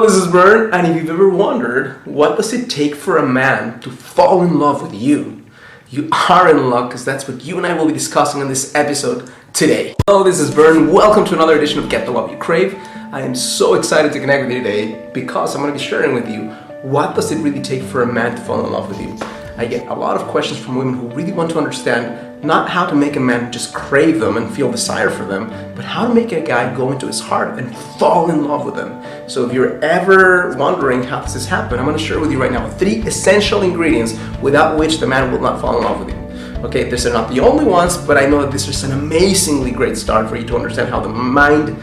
Hello, this is Bern, and if you've ever wondered what does it take for a man to fall in love with you, you are in luck, because that's what you and I will be discussing in this episode today. Hello, this is Bern. Welcome to another edition of Get the Love You Crave. I am so excited to connect with you today because I'm going to be sharing with you what does it really take for a man to fall in love with you. I get a lot of questions from women who really want to understand not how to make a man just crave them and feel desire for them, but how to make a guy go into his heart and fall in love with them. So if you're ever wondering how does this happen, I'm going to share with you right now 3 essential ingredients without which the man will not fall in love with you. Okay, these are not the only ones, but I know that this is an amazingly great start for you to understand how the mind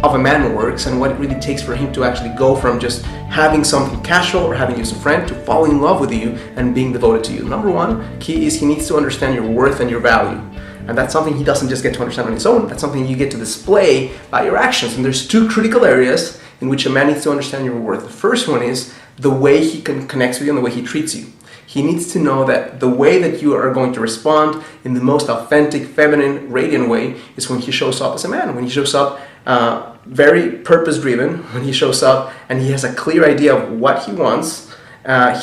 of a man works and what it really takes for him to actually go from just having something casual or having you as a friend to falling in love with you and being devoted to you. Number 1 key is he needs to understand your worth and your value. And that's something he doesn't just get to understand on his own, that's something you get to display by your actions. And there's 2 critical areas in which a man needs to understand your worth. The first one is the way he connects with you and the way he treats you. He needs to know that the way that you are going to respond in the most authentic, feminine, radiant way is when he shows up as a man, when he shows up very purpose-driven, when he shows up and he has a clear idea of what he wants.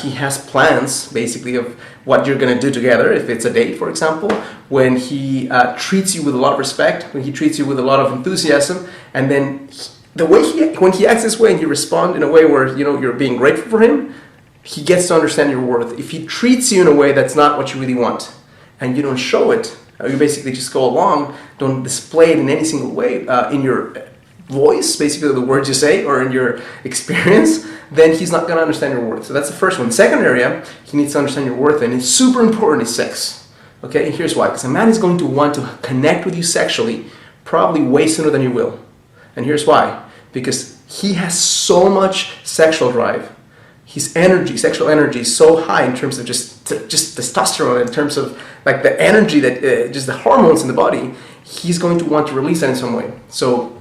He has plans, basically, of what you're going to do together, if it's a date, for example, when he treats you with a lot of respect, when he treats you with a lot of enthusiasm, and then when he acts this way and you respond in a way where you're being grateful for him, he gets to understand your worth. If he treats you in a way that's not what you really want, and you don't show it, you basically just go along, don't display it in any single way in your voice, basically the words you say, or in your experience, then he's not going to understand your worth. So that's the first one. Second area, he needs to understand your worth, and it's super important, is sex. Okay, and here's why. Because a man is going to want to connect with you sexually probably way sooner than you will. And here's why. Because he has so much sexual drive. His energy, sexual energy, is so high in terms of just testosterone, in terms of like the energy that just the hormones in the body. He's going to want to release that in some way. So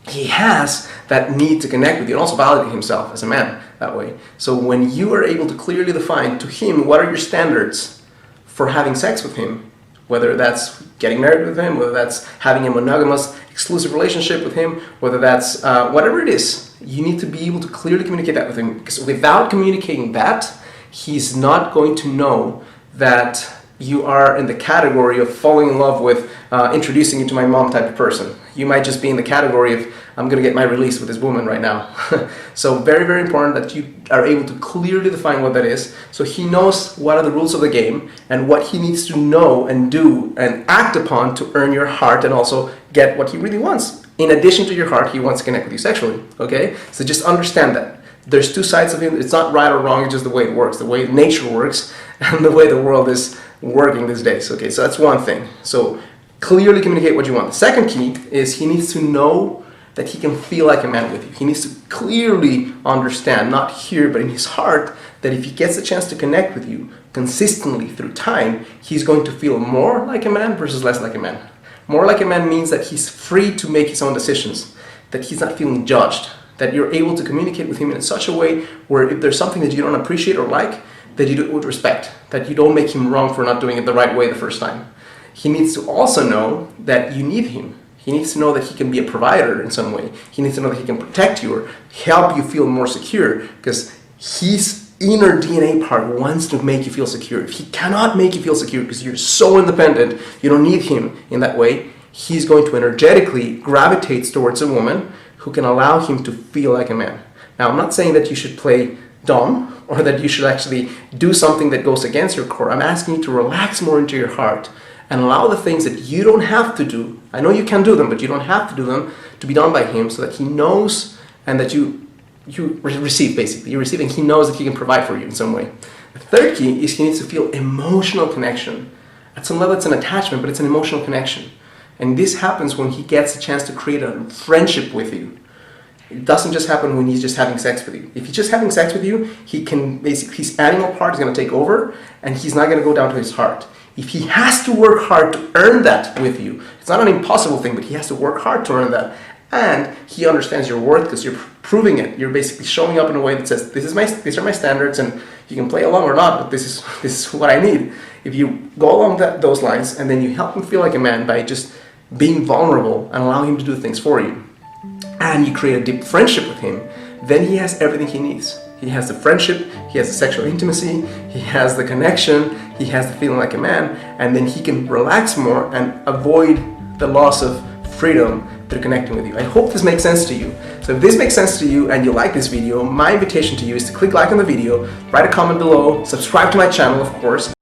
he has that need to connect with you and also validate himself as a man that way. So when you are able to clearly define to him what are your standards for having sex with him, whether that's getting married with him, whether that's having a monogamous exclusive relationship with him, whether that's whatever it is, you need to be able to clearly communicate that with him, because without communicating that, he's not going to know that you are in the category of falling in love with introducing you to my mom type of person. You might just be in the category of I'm going to get my release with this woman right now. So very, very important that you are able to clearly define what that is, so he knows what are the rules of the game and what he needs to know and do and act upon to earn your heart and also get what he really wants. In addition to your heart, he wants to connect with you sexually. Okay? So just understand that. There's 2 sides of him. It's not right or wrong, it's just the way it works, the way nature works, and the way the world is working these days. Okay, so that's one thing. So clearly communicate what you want. The second key is he needs to know that he can feel like a man with you. He needs to clearly understand, not here, but in his heart, that if he gets a chance to connect with you consistently through time, he's going to feel more like a man versus less like a man. More like a man means that he's free to make his own decisions, that he's not feeling judged, that you're able to communicate with him in such a way where if there's something that you don't appreciate or like, that you do it with respect, that you don't make him wrong for not doing it the right way the first time. He needs to also know that you need him. He needs to know that he can be a provider in some way. He needs to know that he can protect you or help you feel more secure, because his inner DNA part wants to make you feel secure. If he cannot make you feel secure because you're so independent, you don't need him in that way, he's going to energetically gravitate towards a woman who can allow him to feel like a man. Now, I'm not saying that you should play dumb or that you should actually do something that goes against your core. I'm asking you to relax more into your heart and allow the things that you don't have to do. I know you can do them, but you don't have to do them, to be done by him, so that he knows and that you receive, basically. You receive and he knows that he can provide for you in some way. The third key is he needs to feel emotional connection. At some level it's an attachment, but it's an emotional connection. And this happens when he gets a chance to create a friendship with you. It doesn't just happen when he's just having sex with you. If he's just having sex with you, he can basically, his animal part is going to take over and he's not going to go down to his heart. If he has to work hard to earn that with you, it's not an impossible thing, but he has to work hard to earn that. And he understands your worth because you're proving it. You're basically showing up in a way that says, these are my standards, and you can play along or not, but this is what I need. If you go along those lines and then you help him feel like a man by just being vulnerable and allow him to do things for you, and you create a deep friendship with him, then he has everything he needs. He has the friendship, he has the sexual intimacy, he has the connection, he has the feeling like a man, and then he can relax more and avoid the loss of freedom through connecting with you. I hope this makes sense to you. So if this makes sense to you and you like this video, my invitation to you is to click like on the video, write a comment below, subscribe to my channel, of course.